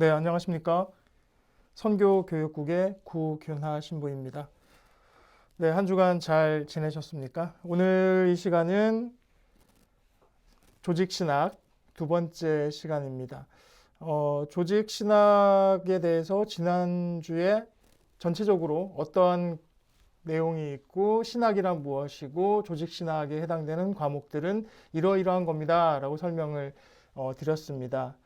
네, 안녕하십니까. 선교교육국의 구균하 신부입니다. 네, 한 주간 잘 지내셨습니까? 오늘 이 시간은 조직신학 두 번째 시간입니다. 조직신학에 대해서 지난주에 전체적으로 어떠한 내용이 있고 신학이란 무엇이고 조직신학에 해당되는 과목들은 이러이러한 겁니다 라고 설명을 드렸습니다.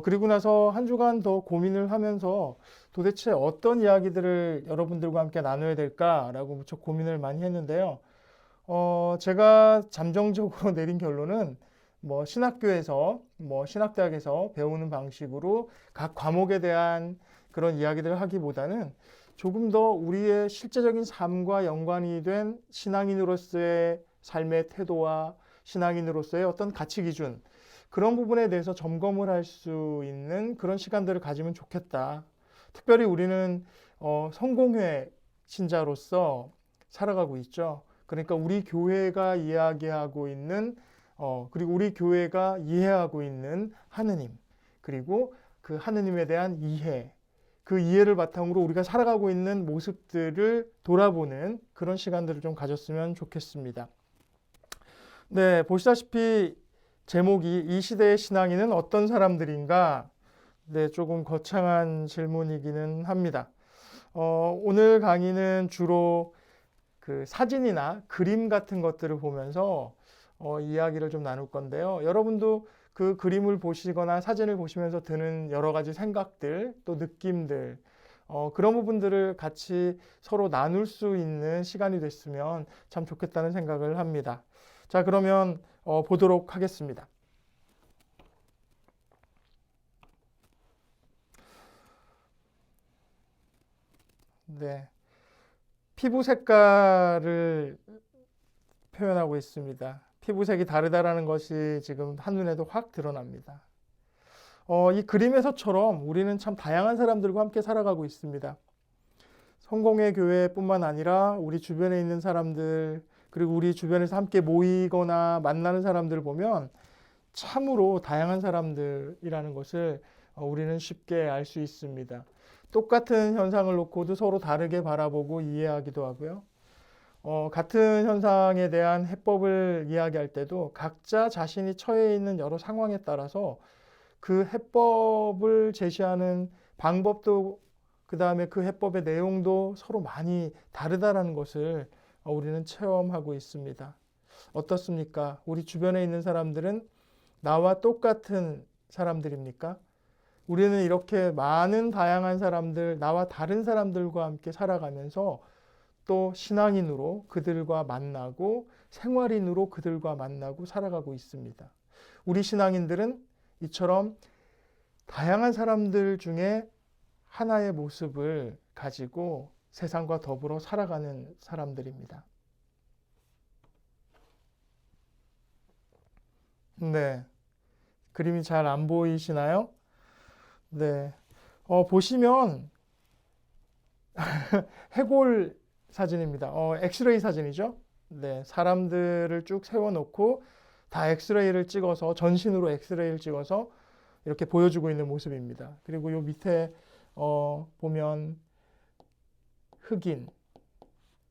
그리고 나서 한 주간 더 고민을 하면서 도대체 어떤 이야기들을 여러분들과 함께 나눠야 될까라고 무척 고민을 많이 했는데요. 제가 잠정적으로 내린 결론은 신학교에서, 신학대학에서 배우는 방식으로 각 과목에 대한 그런 이야기들을 하기보다는 조금 더 우리의 실제적인 삶과 연관이 된 신앙인으로서의 삶의 태도와 신앙인으로서의 어떤 가치 기준, 그런 부분에 대해서 점검을 할 수 있는 그런 시간들을 가지면 좋겠다. 특별히 우리는 성공회 신자로서 살아가고 있죠. 그러니까 우리 교회가 이야기하고 있는 그리고 우리 교회가 이해하고 있는 하느님, 그리고 그 하느님에 대한 이해, 그 이해를 바탕으로 우리가 살아가고 있는 모습들을 돌아보는 그런 시간들을 좀 가졌으면 좋겠습니다. 네, 보시다시피 제목이 이 시대의 신앙인은 어떤 사람들인가? 네, 조금 거창한 질문이기는 합니다. 오늘 강의는 주로 그 사진이나 그림 같은 것들을 보면서 이야기를 좀 나눌 건데요. 여러분도 그 그림을 보시거나 사진을 보시면서 드는 여러 가지 생각들, 또 느낌들, 그런 부분들을 같이 서로 나눌 수 있는 시간이 됐으면 참 좋겠다는 생각을 합니다. 자, 그러면 보도록 하겠습니다. 네, 피부 색깔을 표현하고 있습니다. 피부색이 다르다라는 것이 지금 한눈에도 확 드러납니다. 이 그림에서처럼 우리는 참 다양한 사람들과 함께 살아가고 있습니다. 성공의 교회뿐만 아니라 우리 주변에 있는 사람들, 그리고 우리 주변에서 함께 모이거나 만나는 사람들을 보면 참으로 다양한 사람들이라는 것을 우리는 쉽게 알 수 있습니다. 똑같은 현상을 놓고도 서로 다르게 바라보고 이해하기도 하고요. 같은 현상에 대한 해법을 이야기할 때도 각자 자신이 처해 있는 여러 상황에 따라서 그 해법을 제시하는 방법도 그 다음에 그 해법의 내용도 서로 많이 다르다라는 것을 우리는 체험하고 있습니다. 어떻습니까? 우리 주변에 있는 사람들은 나와 똑같은 사람들입니까? 우리는 이렇게 많은 다양한 사람들, 나와 다른 사람들과 함께 살아가면서 또 신앙인으로 그들과 만나고 생활인으로 그들과 만나고 살아가고 있습니다. 우리 신앙인들은 이처럼 다양한 사람들 중에 하나의 모습을 가지고 세상과 더불어 살아가는 사람들입니다. 네, 그림이 잘 안 보이시나요? 네, 보시면 해골 사진입니다. 엑스레이 사진이죠. 네, 사람들을 쭉 세워놓고 다 엑스레이를 찍어서 전신으로 엑스레이를 찍어서 이렇게 보여주고 있는 모습입니다. 그리고 요 밑에 보면 흑인,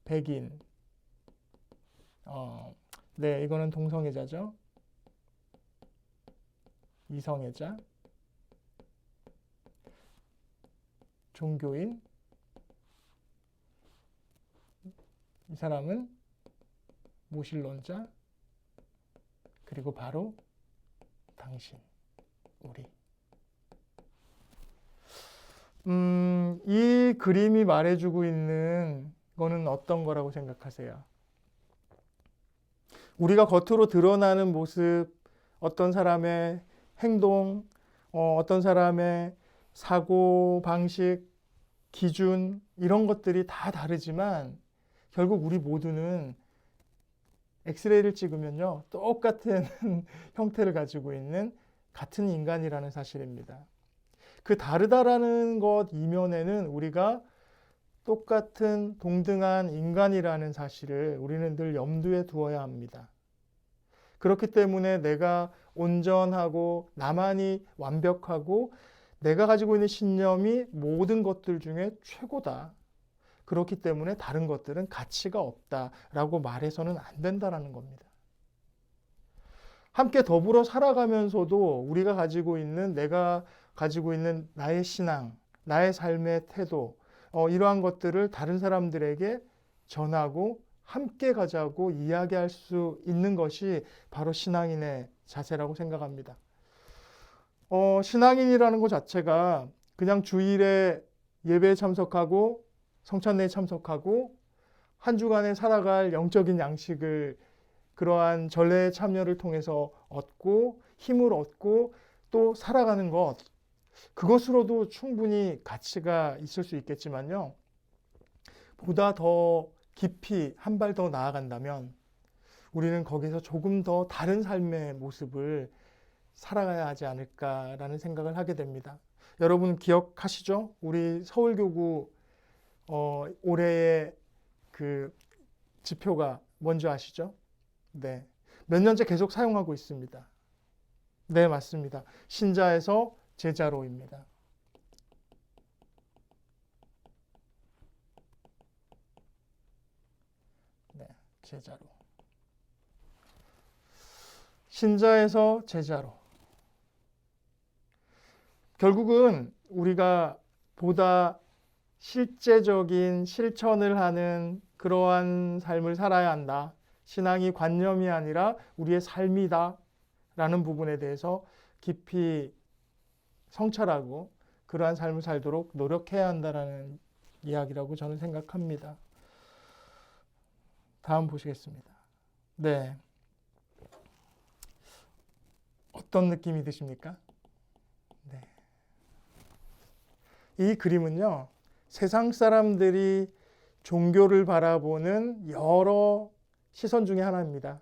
백인, 네, 이거는 동성애자죠. 이성애자, 종교인, 이 사람은 무신론자, 그리고 바로 당신, 우리. 이 그림이 말해주고 있는 거는 어떤 거라고 생각하세요? 우리가 겉으로 드러나는 모습, 어떤 사람의 행동, 어떤 사람의 사고 방식, 기준, 이런 것들이 다 다르지만 결국 우리 모두는 엑스레이를 찍으면요, 똑같은 형태를 가지고 있는 같은 인간이라는 사실입니다. 그 다르다라는 것 이면에는 우리가 똑같은 동등한 인간이라는 사실을 우리는 늘 염두에 두어야 합니다. 그렇기 때문에 내가 온전하고 나만이 완벽하고 내가 가지고 있는 신념이 모든 것들 중에 최고다. 그렇기 때문에 다른 것들은 가치가 없다라고 말해서는 안 된다라는 겁니다. 함께 더불어 살아가면서도 우리가 가지고 있는, 내가 가지고 있는 나의 신앙, 나의 삶의 태도, 이러한 것들을 다른 사람들에게 전하고 함께 가자고 이야기할 수 있는 것이 바로 신앙인의 자세라고 생각합니다. 신앙인이라는 것 자체가 그냥 주일에 예배에 참석하고 성찬례에 참석하고 한 주간에 살아갈 영적인 양식을 그러한 전례의 참여를 통해서 얻고 힘을 얻고 또 살아가는 것, 그것으로도 충분히 가치가 있을 수 있겠지만요. 보다 더 깊이 한 발 더 나아간다면 우리는 거기서 조금 더 다른 삶의 모습을 살아가야 하지 않을까라는 생각을 하게 됩니다. 여러분 기억하시죠? 우리 서울교구 올해의 그 지표가 뭔지 아시죠? 네. 몇 년째 계속 사용하고 있습니다. 네, 맞습니다. 신자에서 제자로입니다. 네, 제자로. 신자에서 제자로. 결국은 우리가 보다 실제적인 실천을 하는 그러한 삶을 살아야 한다. 신앙이 관념이 아니라 우리의 삶이다. 라는 부분에 대해서 깊이 성찰하고 그러한 삶을 살도록 노력해야 한다라는 이야기라고 저는 생각합니다. 다음 보시겠습니다. 네. 어떤 느낌이 드십니까? 네. 이 그림은요, 세상 사람들이 종교를 바라보는 여러 시선 중에 하나입니다.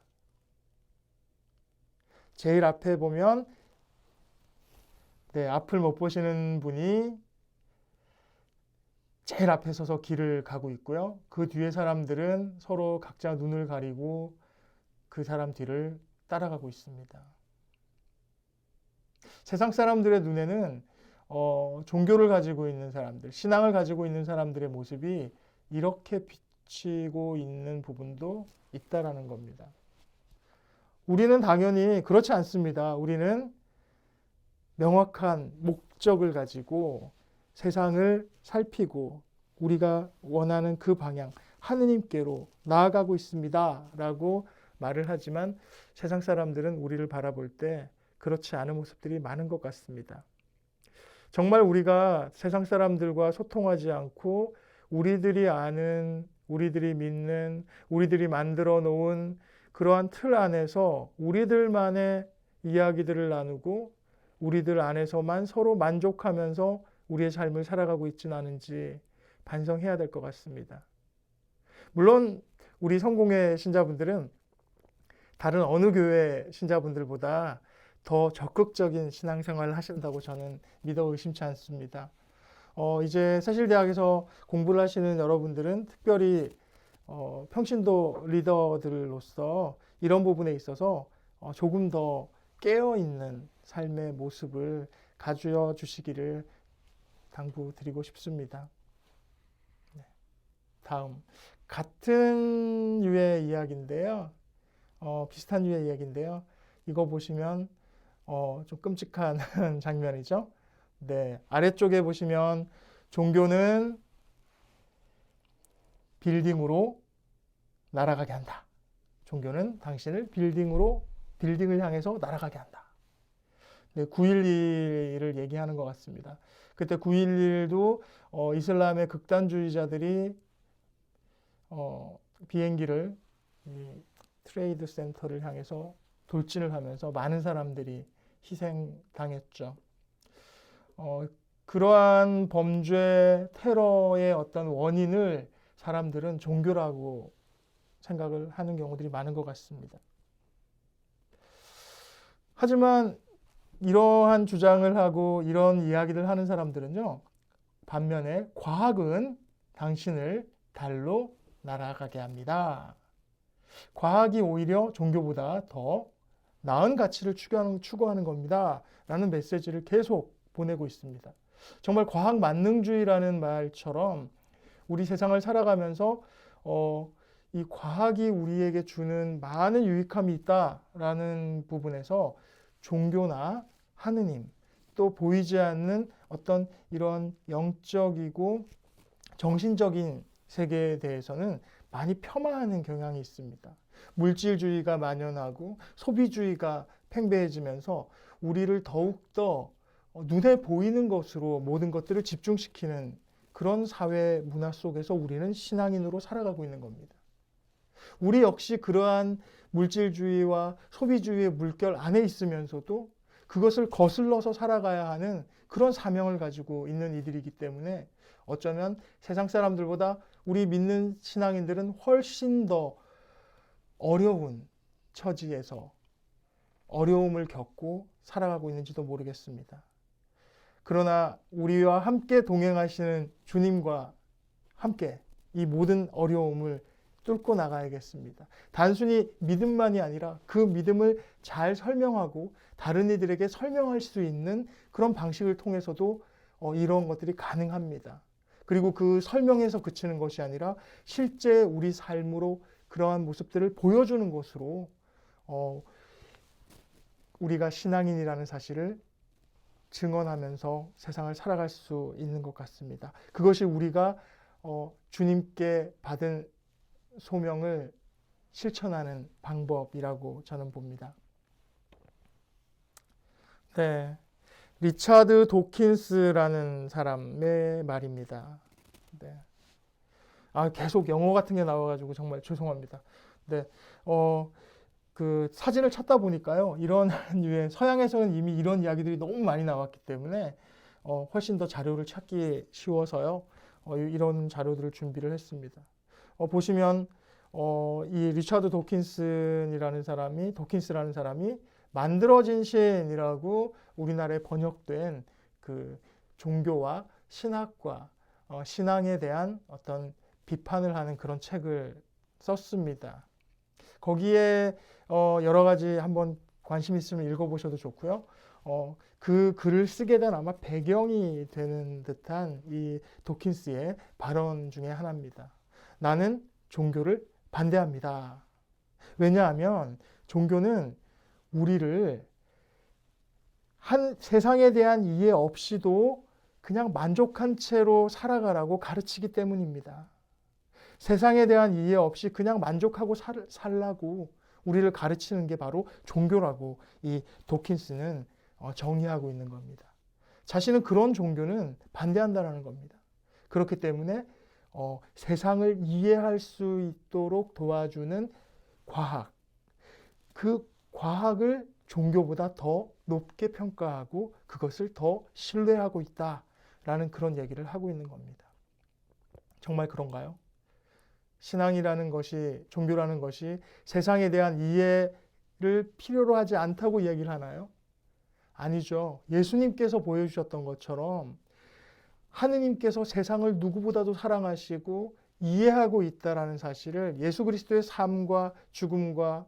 제일 앞에 보면, 네, 앞을 못 보시는 분이 제일 앞에 서서 길을 가고 있고요. 그 뒤에 사람들은 서로 각자 눈을 가리고 그 사람 뒤를 따라가고 있습니다. 세상 사람들의 눈에는 종교를 가지고 있는 사람들, 신앙을 가지고 있는 사람들의 모습이 이렇게 비치고 있는 부분도 있다라는 겁니다. 우리는 당연히 그렇지 않습니다. 우리는 명확한 목적을 가지고 세상을 살피고 우리가 원하는 그 방향, 하느님께로 나아가고 있습니다. 라고 말을 하지만 세상 사람들은 우리를 바라볼 때 그렇지 않은 모습들이 많은 것 같습니다. 정말 우리가 세상 사람들과 소통하지 않고 우리들이 아는, 우리들이 믿는, 우리들이 만들어 놓은 그러한 틀 안에서 우리들만의 이야기들을 나누고 우리들 안에서만 서로 만족하면서 우리의 삶을 살아가고 있지는 않은지 반성해야 될 것 같습니다. 물론 우리 성공의 신자분들은 다른 어느 교회 신자분들보다 더 적극적인 신앙생활을 하신다고 저는 믿어 의심치 않습니다. 이제 세실대학에서 공부를 하시는 여러분들은 특별히 평신도 리더들로서 이런 부분에 있어서 조금 더 깨어있는 삶의 모습을 가져 주시기를 당부드리고 싶습니다. 네. 다음 같은 유의 이야기인데요. 비슷한 유의 이야기인데요. 이거 보시면 좀 끔찍한 장면이죠. 네, 아래쪽에 보시면 종교는 빌딩으로 날아가게 한다. 종교는 당신을 빌딩을 향해서 날아가게 한다. 네, 9.11을 얘기하는 것 같습니다. 그때 9.11도 이슬람의 극단주의자들이 비행기를 트레이드 센터를 향해서 돌진을 하면서 많은 사람들이 희생당했죠. 그러한 범죄, 테러의 어떤 원인을 사람들은 종교라고 생각을 하는 경우들이 많은 것 같습니다. 하지만 이러한 주장을 하고 이런 이야기를 하는 사람들은요, 반면에 과학은 당신을 달로 날아가게 합니다. 과학이 오히려 종교보다 더 나은 가치를 추구하는 겁니다. 라는 메시지를 계속 보내고 있습니다. 정말 과학 만능주의라는 말처럼 우리 세상을 살아가면서 이 과학이 우리에게 주는 많은 유익함이 있다라는 부분에서 종교나 하느님, 또 보이지 않는 어떤 이런 영적이고 정신적인 세계에 대해서는 많이 폄하하는 경향이 있습니다. 물질주의가 만연하고 소비주의가 팽배해지면서 우리를 더욱더 눈에 보이는 것으로 모든 것들을 집중시키는 그런 사회 문화 속에서 우리는 신앙인으로 살아가고 있는 겁니다. 우리 역시 그러한 물질주의와 소비주의의 물결 안에 있으면서도 그것을 거슬러서 살아가야 하는 그런 사명을 가지고 있는 이들이기 때문에 어쩌면 세상 사람들보다 우리 믿는 신앙인들은 훨씬 더 어려운 처지에서 어려움을 겪고 살아가고 있는지도 모르겠습니다. 그러나 우리와 함께 동행하시는 주님과 함께 이 모든 어려움을 뚫고 나가야겠습니다. 단순히 믿음만이 아니라 그 믿음을 잘 설명하고 다른 이들에게 설명할 수 있는 그런 방식을 통해서도 이런 것들이 가능합니다. 그리고 그 설명에서 그치는 것이 아니라 실제 우리 삶으로 그러한 모습들을 보여주는 것으로 우리가 신앙인이라는 사실을 증언하면서 세상을 살아갈 수 있는 것 같습니다. 그것이 우리가 주님께 받은 소명을 실천하는 방법이라고 저는 봅니다. 네, 리차드 도킨스라는 사람의 말입니다. 네. 계속 영어 같은 게 나와가지고 정말 죄송합니다. 네, 그 사진을 찾다 보니까요, 이런 류의 서양에서는 이미 이런 이야기들이 너무 많이 나왔기 때문에 훨씬 더 자료를 찾기 쉬워서요, 이런 자료들을 준비를 했습니다. 보시면 이 리차드 도킨스라는 사람이 만들어진 신이라고 우리나라에 번역된 그 종교와 신학과 신앙에 대한 어떤 비판을 하는 그런 책을 썼습니다. 거기에 여러 가지 한번 관심 있으면 읽어보셔도 좋고요. 그 글을 쓰게 된 아마 배경이 되는 듯한 이 도킨스의 발언 중에 하나입니다. 나는 종교를 반대합니다. 왜냐하면 종교는 우리를 세상에 대한 이해 없이도 그냥 만족한 채로 살아가라고 가르치기 때문입니다. 세상에 대한 이해 없이 그냥 만족하고 살라고 우리를 가르치는 게 바로 종교라고 이 도킨스는 정의하고 있는 겁니다. 자신은 그런 종교는 반대한다는 겁니다. 그렇기 때문에 세상을 이해할 수 있도록 도와주는 과학, 그 과학을 종교보다 더 높게 평가하고 그것을 더 신뢰하고 있다라는 그런 얘기를 하고 있는 겁니다. 정말 그런가요? 신앙이라는 것이, 종교라는 것이 세상에 대한 이해를 필요로 하지 않다고 얘기를 하나요? 아니죠. 예수님께서 보여주셨던 것처럼 하느님께서 세상을 누구보다도 사랑하시고 이해하고 있다라는 사실을 예수 그리스도의 삶과 죽음과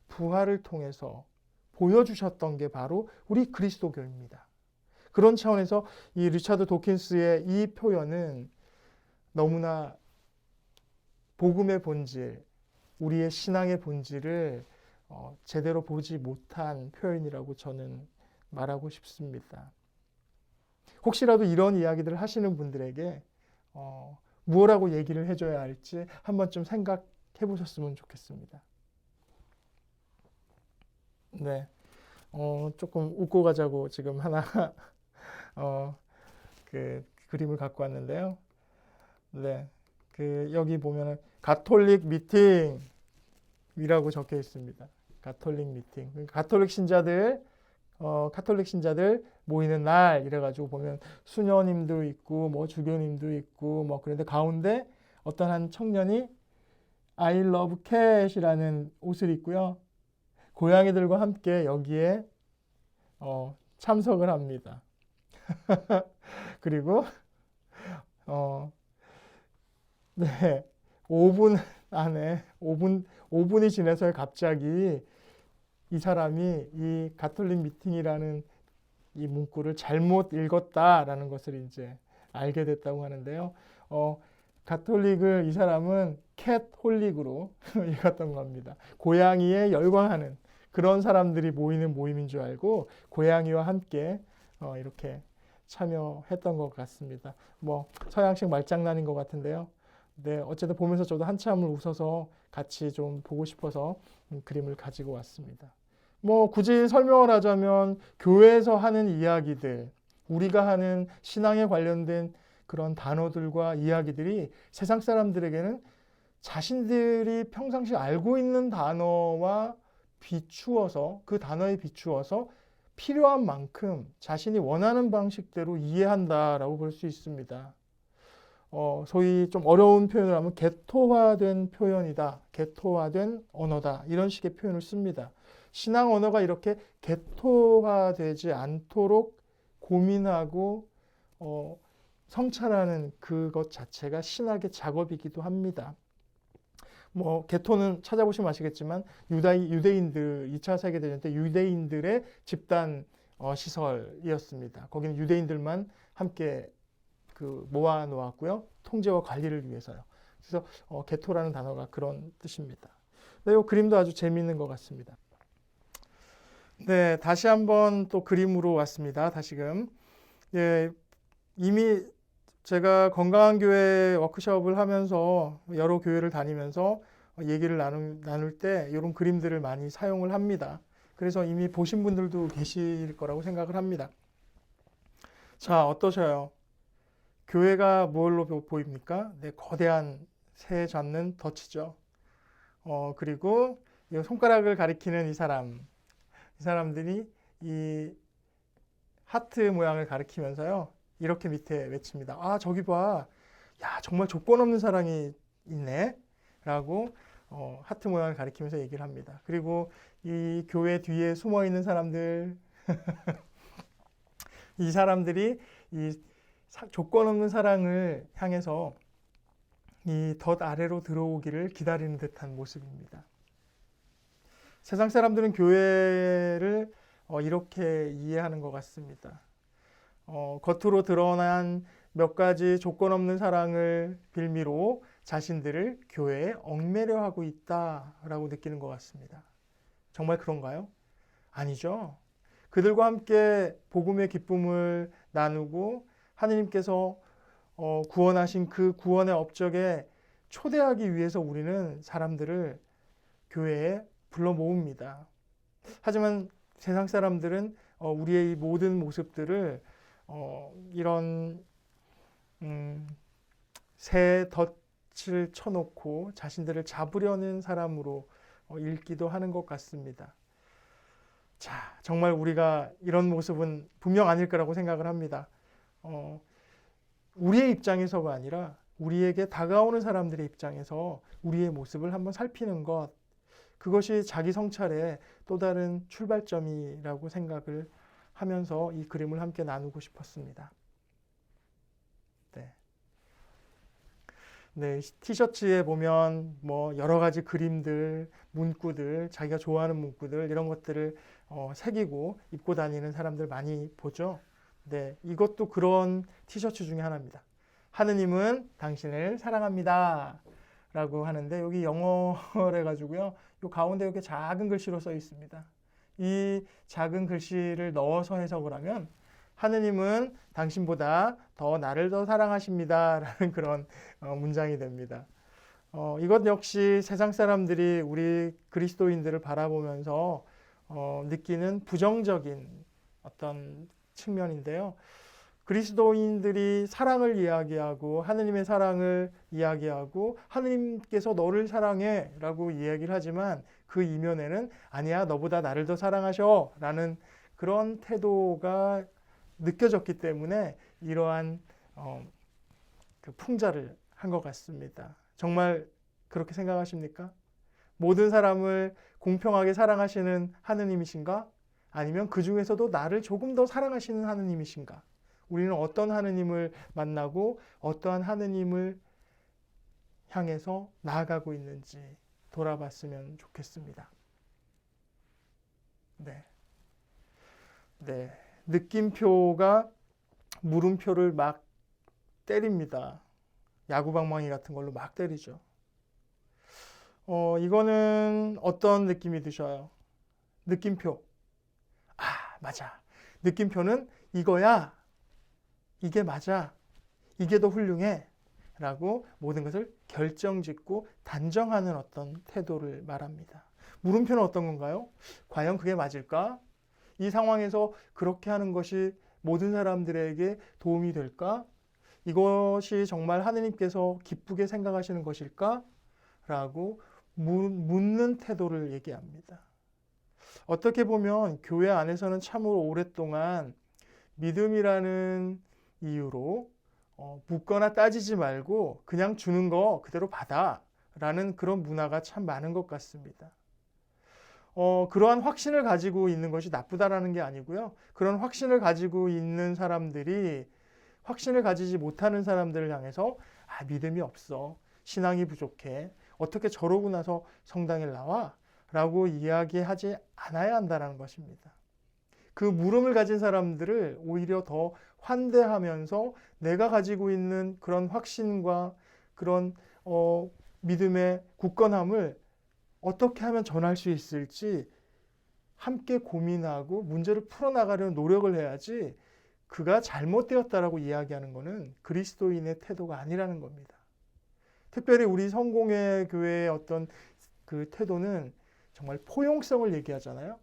부활을 통해서 보여주셨던 게 바로 우리 그리스도교입니다. 그런 차원에서 이 리차드 도킨스의 이 표현은 너무나 복음의 본질, 우리의 신앙의 본질을 제대로 보지 못한 표현이라고 저는 말하고 싶습니다. 혹시라도 이런 이야기들을 하시는 분들에게 무엇라고 얘기를 해줘야 할지 한 번쯤 생각해 보셨으면 좋겠습니다. 네, 조금 웃고 가자고 지금 하나 그 그림을 갖고 왔는데요. 네, 여기 보면은 가톨릭 미팅이라고 적혀 있습니다. 가톨릭 미팅. 가톨릭 신자들 모이는 날 이래가지고 보면 수녀님도 있고 뭐 주교님도 있고 뭐 그런데 가운데 어떤 한 청년이 I love cat이라는 옷을 입고요. 고양이들과 함께 여기에 참석을 합니다. 그리고 네, 5분 안에 5분이 지나서 갑자기 이 사람이 이 가톨릭 미팅이라는 이 문구를 잘못 읽었다라는 것을 이제 알게 됐다고 하는데요. 가톨릭을 이 사람은 캣홀릭으로 읽었던 겁니다. 고양이에 열광하는 그런 사람들이 모이는 모임인 줄 알고 고양이와 함께 이렇게 참여했던 것 같습니다. 뭐 서양식 말장난인 것 같은데요. 네, 어쨌든 보면서 저도 한참을 웃어서 같이 좀 보고 싶어서 그림을 가지고 왔습니다. 뭐 굳이 설명을 하자면 교회에서 하는 이야기들, 우리가 하는 신앙에 관련된 그런 단어들과 이야기들이 세상 사람들에게는 자신들이 평상시 알고 있는 단어와 비추어서 그 단어에 비추어서 필요한 만큼 자신이 원하는 방식대로 이해한다라고 볼 수 있습니다. 소위 좀 어려운 표현을 하면 개토화된 표현이다, 개토화된 언어다 이런 식의 표현을 씁니다. 신앙 언어가 이렇게 개토화되지 않도록 고민하고 성찰하는 그것 자체가 신학의 작업이기도 합니다. 뭐 개토는 찾아보시면 아시겠지만 유대인들 2차 세계대전 때 유대인들의 집단 시설이었습니다. 거기는 유대인들만 함께 모아 놓았고요. 통제와 관리를 위해서요. 그래서 개토라는 단어가 그런 뜻입니다. 네, 이 그림도 아주 재미있는 것 같습니다. 네, 다시 한번 또 그림으로 왔습니다. 다시금. 예, 이미 제가 건강한 교회 워크숍을 하면서 여러 교회를 다니면서 얘기를 나눌 때 이런 그림들을 많이 사용을 합니다. 그래서 이미 보신 분들도 계실 거라고 생각을 합니다. 자, 어떠셔요? 교회가 뭘로 보입니까? 네, 거대한 새 잡는 덫이죠. 그리고 이 손가락을 가리키는 이 사람들이 이 하트 모양을 가리키면서요. 이렇게 밑에 외칩니다. 아, 저기 봐. 야, 정말 조건 없는 사랑이 있네. 라고 하트 모양을 가리키면서 얘기를 합니다. 그리고 이 교회 뒤에 숨어 있는 사람들, 이 사람들이 이 조건 없는 사랑을 향해서 이 덫 아래로 들어오기를 기다리는 듯한 모습입니다. 세상 사람들은 교회를 이렇게 이해하는 것 같습니다. 겉으로 드러난 몇 가지 조건 없는 사랑을 빌미로 자신들을 교회에 얽매려 하고 있다라고 느끼는 것 같습니다. 정말 그런가요? 아니죠. 그들과 함께 복음의 기쁨을 나누고 하느님께서 구원하신 그 구원의 업적에 초대하기 위해서 우리는 사람들을 교회에 불러 모읍니다. 하지만 세상 사람들은 우리의 이 모든 모습들을 이런 새 덫을 쳐놓고 자신들을 잡으려는 사람으로 읽기도 하는 것 같습니다. 자, 정말 우리가 이런 모습은 분명 아닐 거라고 생각을 합니다. 우리의 입장에서가 아니라 우리에게 다가오는 사람들의 입장에서 우리의 모습을 한번 살피는 것, 그것이 자기 성찰의 또 다른 출발점이라고 생각을 하면서 이 그림을 함께 나누고 싶었습니다. 네, 티셔츠에 보면 뭐 여러 가지 그림들, 문구들, 자기가 좋아하는 문구들 이런 것들을 새기고 입고 다니는 사람들 많이 보죠. 네, 이것도 그런 티셔츠 중에 하나입니다. 하느님은 당신을 사랑합니다. 라고 하는데 여기 영어로 해가지고요. 이 가운데 이렇게 작은 글씨로 써 있습니다. 이 작은 글씨를 넣어서 해석을 하면 하느님은 당신보다 나를 더 사랑하십니다. 라는 그런 문장이 됩니다. 이것 역시 세상 사람들이 우리 그리스도인들을 바라보면서 느끼는 부정적인 어떤 측면인데요. 그리스도인들이 사랑을 이야기하고 하느님의 사랑을 이야기하고 하느님께서 너를 사랑해 라고 이야기를 하지만 그 이면에는 아니야, 너보다 나를 더 사랑하셔 라는 그런 태도가 느껴졌기 때문에 이러한 그 풍자를 한 것 같습니다. 정말 그렇게 생각하십니까? 모든 사람을 공평하게 사랑하시는 하느님이신가? 아니면 그 중에서도 나를 조금 더 사랑하시는 하느님이신가? 우리는 어떤 하느님을 만나고 어떠한 하느님을 향해서 나아가고 있는지 돌아봤으면 좋겠습니다. 네. 느낌표가 물음표를 막 때립니다. 야구방망이 같은 걸로 막 때리죠. 이거는 어떤 느낌이 드셔요? 느낌표. 아, 맞아. 느낌표는 이거야. 이게 맞아. 이게 더 훌륭해. 라고 모든 것을 결정짓고 단정하는 어떤 태도를 말합니다. 물음표는 어떤 건가요? 과연 그게 맞을까? 이 상황에서 그렇게 하는 것이 모든 사람들에게 도움이 될까? 이것이 정말 하느님께서 기쁘게 생각하시는 것일까? 라고 묻는 태도를 얘기합니다. 어떻게 보면 교회 안에서는 참으로 오랫동안 믿음이라는 이유로 묻거나 따지지 말고 그냥 주는 거 그대로 받아 라는 그런 문화가 참 많은 것 같습니다. 그러한 확신을 가지고 있는 것이 나쁘다라는 게 아니고요. 그런 확신을 가지고 있는 사람들이 확신을 가지지 못하는 사람들을 향해서 믿음이 없어. 신앙이 부족해. 어떻게 저러고 나서 성당에 나와? 라고 이야기하지 않아야 한다는 것입니다. 그 물음을 가진 사람들을 오히려 더 환대하면서 내가 가지고 있는 그런 확신과 그런 믿음의 굳건함을 어떻게 하면 전할 수 있을지 함께 고민하고 문제를 풀어나가려는 노력을 해야지 그가 잘못되었다라고 이야기하는 것은 그리스도인의 태도가 아니라는 겁니다. 특별히 우리 성공회 교회의 어떤 그 태도는 정말 포용성을 얘기하잖아요.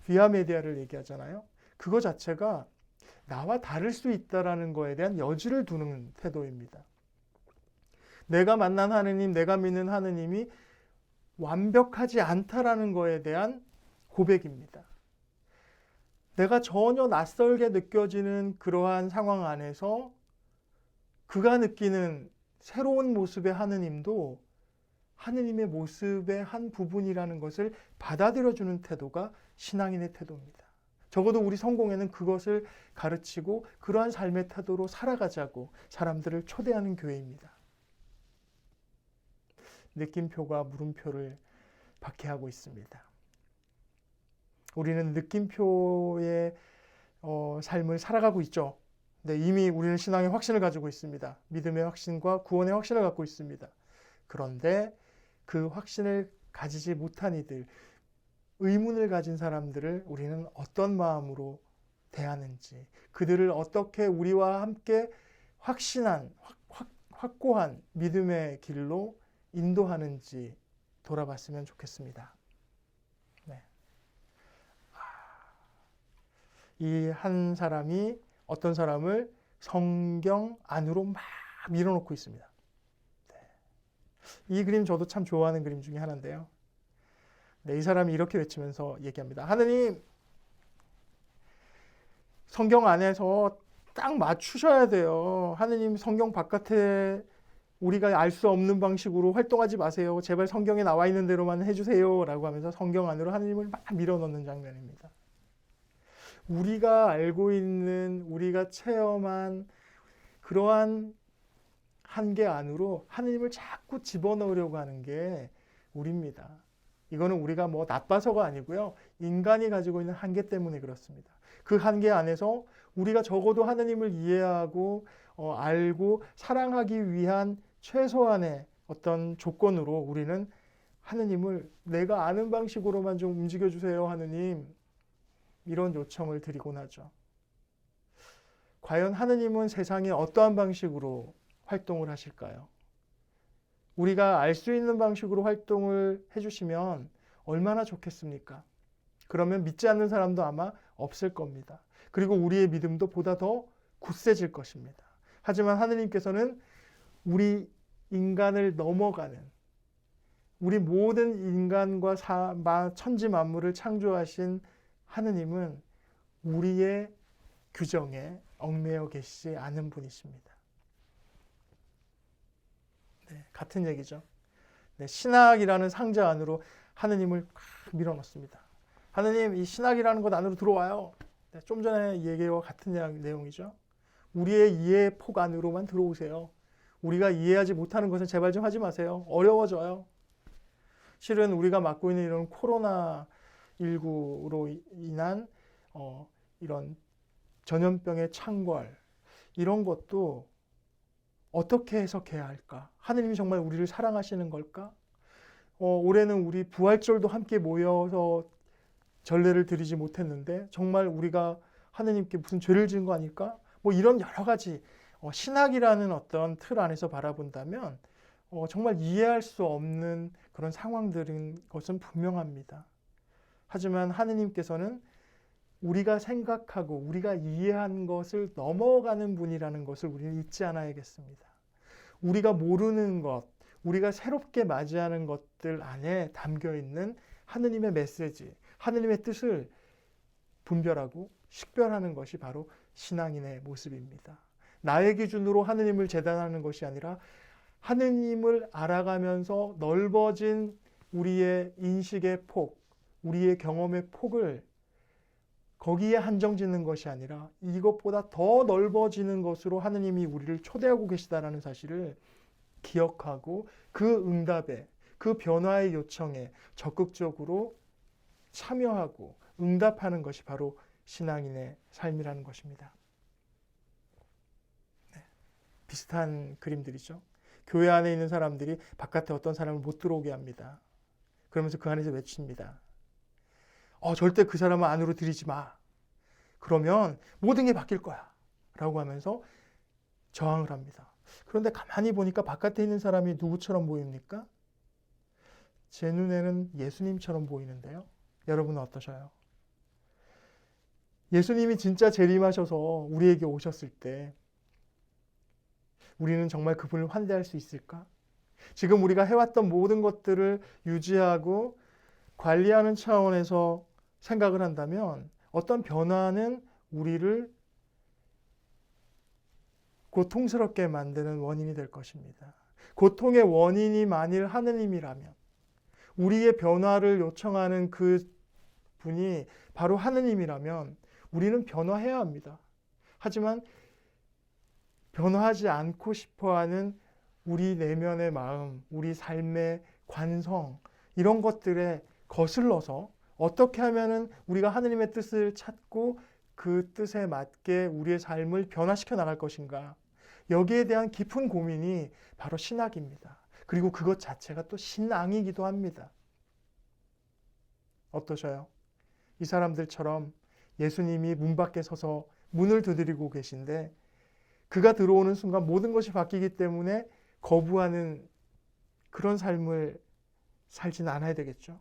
비아메디아를 얘기하잖아요. 그거 자체가 나와 다를 수 있다라는 거에 대한 여지를 두는 태도입니다. 내가 만난 하느님, 내가 믿는 하느님이 완벽하지 않다라는 거에 대한 고백입니다. 내가 전혀 낯설게 느껴지는 그러한 상황 안에서 그가 느끼는 새로운 모습의 하느님도 하느님의 모습의 한 부분이라는 것을 받아들여주는 태도가 신앙인의 태도입니다. 적어도 우리 성공회는 그것을 가르치고 그러한 삶의 태도로 살아가자고 사람들을 초대하는 교회입니다. 느낌표가 물음표를 박해하고 있습니다. 우리는 느낌표의 삶을 살아가고 있죠. 네, 이미 우리는 신앙의 확신을 가지고 있습니다. 믿음의 확신과 구원의 확신을 갖고 있습니다. 그런데 그 확신을 가지지 못한 이들, 의문을 가진 사람들을 우리는 어떤 마음으로 대하는지, 그들을 어떻게 우리와 함께 확고한 믿음의 길로 인도하는지 돌아봤으면 좋겠습니다. 네. 이 한 사람이 어떤 사람을 성경 안으로 막 밀어넣고 있습니다. 네. 이 그림 저도 참 좋아하는 그림 중에 하나인데요. 네, 이 사람이 이렇게 외치면서 얘기합니다. 하느님, 성경 안에서 딱 맞추셔야 돼요. 하느님, 성경 바깥에 우리가 알 수 없는 방식으로 활동하지 마세요. 제발 성경에 나와 있는 대로만 해주세요. 라고 하면서 성경 안으로 하느님을 막 밀어넣는 장면입니다. 우리가 알고 있는, 우리가 체험한 그러한 한계 안으로 하느님을 자꾸 집어넣으려고 하는 게 우리입니다. 이거는 우리가 뭐 나빠서가 아니고요. 인간이 가지고 있는 한계 때문에 그렇습니다. 그 한계 안에서 우리가 적어도 하느님을 이해하고 알고 사랑하기 위한 최소한의 어떤 조건으로 우리는 하느님을 내가 아는 방식으로만 좀 움직여주세요, 하느님. 이런 요청을 드리곤 하죠. 과연 하느님은 세상에 어떠한 방식으로 활동을 하실까요? 우리가 알 수 있는 방식으로 활동을 해주시면 얼마나 좋겠습니까? 그러면 믿지 않는 사람도 아마 없을 겁니다. 그리고 우리의 믿음도 보다 더 굳세질 것입니다. 하지만 하느님께서는 우리 인간을 넘어가는, 우리 모든 인간과 천지 만물을 창조하신 하느님은 우리의 규정에 얽매여 계시지 않은 분이십니다. 네, 같은 얘기죠. 네, 신학이라는 상자 안으로 하느님을 밀어넣습니다. 하느님, 이 신학이라는 것 안으로 들어와요. 네, 좀 전에 얘기와 같은 내용이죠. 우리의 이해 폭 안으로만 들어오세요. 우리가 이해하지 못하는 것은 제발 좀 하지 마세요. 어려워져요. 실은 우리가 맡고 있는 이런 코로나19로 인한 이런 전염병의 창궐, 이런 것도 어떻게 해석해야 할까? 하느님이 정말 우리를 사랑하시는 걸까? 올해는 우리 부활절도 함께 모여서 전례를 드리지 못했는데 정말 우리가 하느님께 무슨 죄를 지은 거 아닐까? 뭐 이런 여러 가지 신학이라는 어떤 틀 안에서 바라본다면 정말 이해할 수 없는 그런 상황들인 것은 분명합니다. 하지만 하느님께서는 우리가 생각하고 우리가 이해한 것을 넘어가는 분이라는 것을 우리는 잊지 않아야겠습니다. 우리가 모르는 것, 우리가 새롭게 맞이하는 것들 안에 담겨 있는 하느님의 메시지, 하느님의 뜻을 분별하고 식별하는 것이 바로 신앙인의 모습입니다. 나의 기준으로 하느님을 재단하는 것이 아니라 하느님을 알아가면서 넓어진 우리의 인식의 폭, 우리의 경험의 폭을 거기에 한정 짓는 것이 아니라 이것보다 더 넓어지는 것으로 하느님이 우리를 초대하고 계시다는 사실을 기억하고 그 응답에, 그 변화의 요청에 적극적으로 참여하고 응답하는 것이 바로 신앙인의 삶이라는 것입니다. 네. 비슷한 그림들이죠. 교회 안에 있는 사람들이 바깥에 어떤 사람을 못 들어오게 합니다. 그러면서 그 안에서 외칩니다. 절대 그 사람을 안으로 들이지 마. 그러면 모든 게 바뀔 거야. 라고 하면서 저항을 합니다. 그런데 가만히 보니까 바깥에 있는 사람이 누구처럼 보입니까? 제 눈에는 예수님처럼 보이는데요. 여러분은 어떠셔요? 예수님이 진짜 재림하셔서 우리에게 오셨을 때 우리는 정말 그분을 환대할 수 있을까? 지금 우리가 해왔던 모든 것들을 유지하고 관리하는 차원에서 생각을 한다면 어떤 변화는 우리를 고통스럽게 만드는 원인이 될 것입니다. 고통의 원인이 만일 하느님이라면, 우리의 변화를 요청하는 그 분이 바로 하느님이라면 우리는 변화해야 합니다. 하지만 변화하지 않고 싶어하는 우리 내면의 마음, 우리 삶의 관성, 이런 것들에 거슬러서 어떻게 하면은 우리가 하느님의 뜻을 찾고 그 뜻에 맞게 우리의 삶을 변화시켜 나갈 것인가? 여기에 대한 깊은 고민이 바로 신학입니다. 그리고 그것 자체가 또 신앙이기도 합니다. 어떠셔요? 이 사람들처럼 예수님이 문 밖에 서서 문을 두드리고 계신데 그가 들어오는 순간 모든 것이 바뀌기 때문에 거부하는 그런 삶을 살지는 않아야 되겠죠.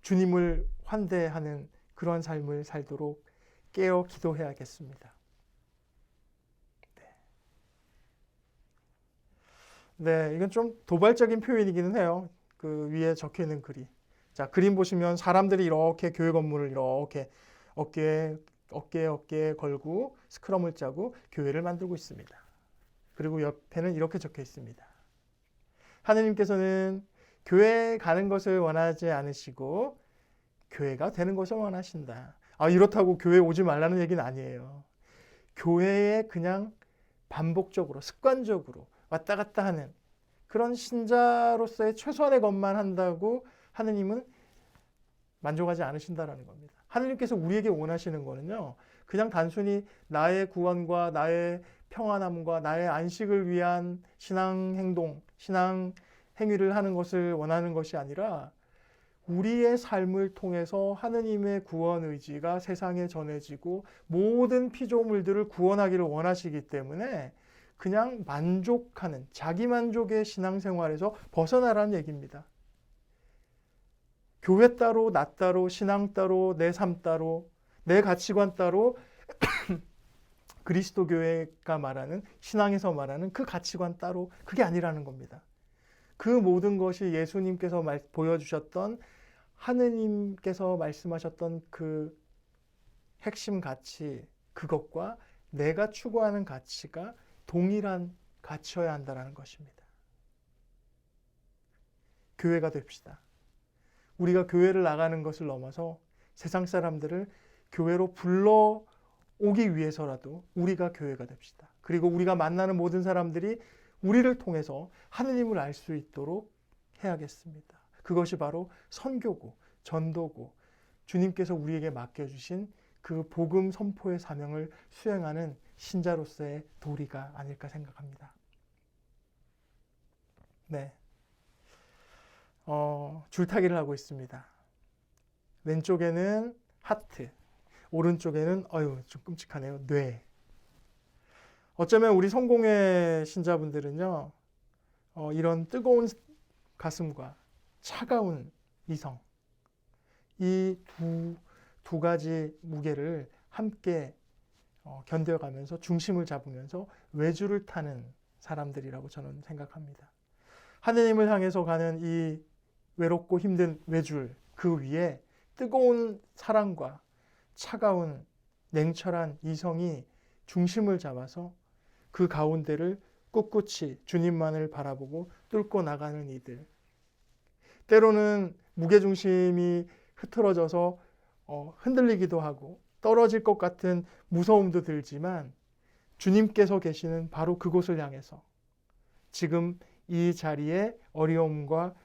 주님을 환대하는 그런 삶을 살도록 깨어 기도해야겠습니다. 네, 이건 좀 도발적인 표현이기는 해요. 그 위에 적혀 있는 글이. 자, 그림 보시면 사람들이 이렇게 교회 건물을 이렇게 어깨에 걸고 스크럼을 짜고 교회를 만들고 있습니다. 그리고 옆에는 이렇게 적혀 있습니다. 하느님께서는 교회에 가는 것을 원하지 않으시고 교회가 되는 것을 원하신다. 이렇다고 교회에 오지 말라는 얘기는 아니에요. 교회에 그냥 반복적으로, 습관적으로 왔다 갔다 하는 그런 신자로서의 최소한의 것만 한다고 하느님은 만족하지 않으신다라는 겁니다. 하느님께서 우리에게 원하시는 거는요, 그냥 단순히 나의 구원과 나의 평안함과 나의 안식을 위한 신앙 행동, 신앙 행위를 하는 것을 원하는 것이 아니라 우리의 삶을 통해서 하느님의 구원 의지가 세상에 전해지고 모든 피조물들을 구원하기를 원하시기 때문에 그냥 만족하는 자기 만족의 신앙생활에서 벗어나라는 얘기입니다. 교회 따로, 나 따로, 신앙 따로, 내 삶 따로, 내 가치관 따로 그리스도교회가 말하는, 신앙에서 말하는 그 가치관 따로, 그게 아니라는 겁니다. 그 모든 것이 예수님께서 보여주셨던, 하느님께서 말씀하셨던 그 핵심 가치, 그것과 내가 추구하는 가치가 동일한 가치여야 한다는 것입니다. 교회가 됩시다. 우리가 교회를 나가는 것을 넘어서 세상 사람들을 교회로 불러오기 위해서라도 우리가 교회가 됩시다. 그리고 우리가 만나는 모든 사람들이 우리를 통해서 하느님을 알 수 있도록 해야겠습니다. 그것이 바로 선교고, 전도고, 주님께서 우리에게 맡겨주신 그 복음 선포의 사명을 수행하는 신자로서의 도리가 아닐까 생각합니다. 네, 줄타기를 하고 있습니다. 왼쪽에는 하트, 오른쪽에는 좀 끔찍하네요. 뇌. 어쩌면 우리 성공의 신자분들은요, 이런 뜨거운 가슴과 차가운 이성, 이 두 가지 무게를 함께 견뎌가면서 중심을 잡으면서 외줄을 타는 사람들이라고 저는 생각합니다. 하느님을 향해서 가는 이 외롭고 힘든 외줄, 그 위에 뜨거운 사랑과 차가운 냉철한 이성이 중심을 잡아서 그 가운데를 꿋꿋이 주님만을 바라보고 뚫고 나가는 이들. 때로는 무게중심이 흐트러져서 흔들리기도 하고 떨어질 것 같은 무서움도 들지만 주님께서 계시는 바로 그곳을 향해서 지금 이 자리에 어려움과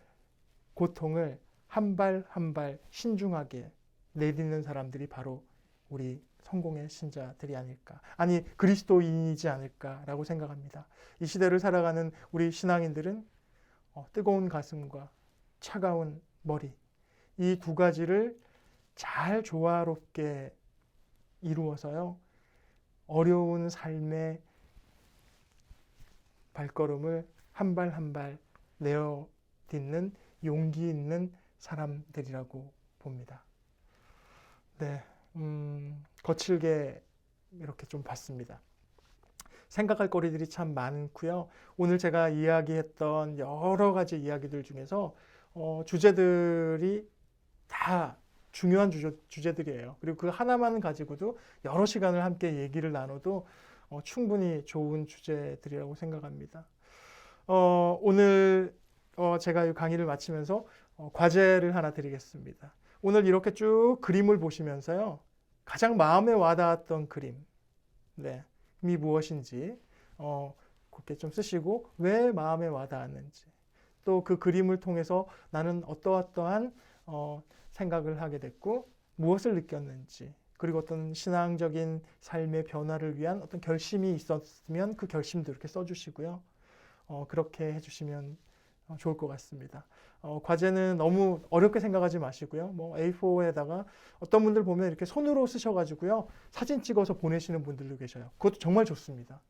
고통을 한 발 한 발 신중하게 내딛는 사람들이 바로 우리 성공의 신자들이 아닐까, 아니 그리스도인이지 않을까라고 생각합니다. 이 시대를 살아가는 우리 신앙인들은 뜨거운 가슴과 차가운 머리, 이 두 가지를 잘 조화롭게 이루어서요, 어려운 삶의 발걸음을 한 발 한 발 내어 딛는 용기 있는 사람들이라고 봅니다. 네, 거칠게 이렇게 좀 봤습니다. 생각할 거리들이 참 많고요. 오늘 제가 이야기했던 여러 가지 이야기들 중에서 주제들이 다 중요한 주제들이에요. 그리고 그 하나만 가지고도 여러 시간을 함께 얘기를 나눠도 충분히 좋은 주제들이라고 생각합니다. 오늘 제가 이 강의를 마치면서 과제를 하나 드리겠습니다. 오늘 이렇게 쭉 그림을 보시면서요, 가장 마음에 와닿았던 그림, 네, 이 무엇인지 그렇게 좀 쓰시고 왜 마음에 와닿았는지, 또 그 그림을 통해서 나는 어떠한 생각을 하게 됐고 무엇을 느꼈는지, 그리고 어떤 신앙적인 삶의 변화를 위한 어떤 결심이 있었으면 그 결심도 이렇게 써주시고요. 그렇게 해주시면 좋을 것 같습니다. 과제는 너무 어렵게 생각하지 마시고요. 뭐 A4에다가 어떤 분들 보면 이렇게 손으로 쓰셔가지고요, 사진 찍어서 보내시는 분들도 계셔요. 그것도 정말 좋습니다.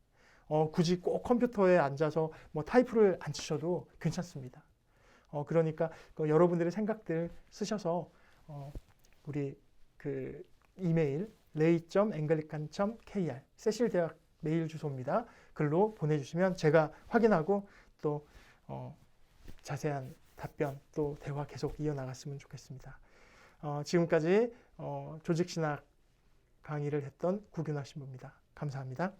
굳이 꼭 컴퓨터에 앉아서 뭐 타이프를 안 치셔도 괜찮습니다. 그러니까 여러분들의 생각들 쓰셔서 우리 그 이메일 ray.anglican.kr 세실대학 메일 주소입니다. 글로 보내주시면 제가 확인하고 또 자세한 답변 또 대화 계속 이어나갔으면 좋겠습니다. 지금까지 조직신학 강의를 했던 구균학 신부입니다. 감사합니다.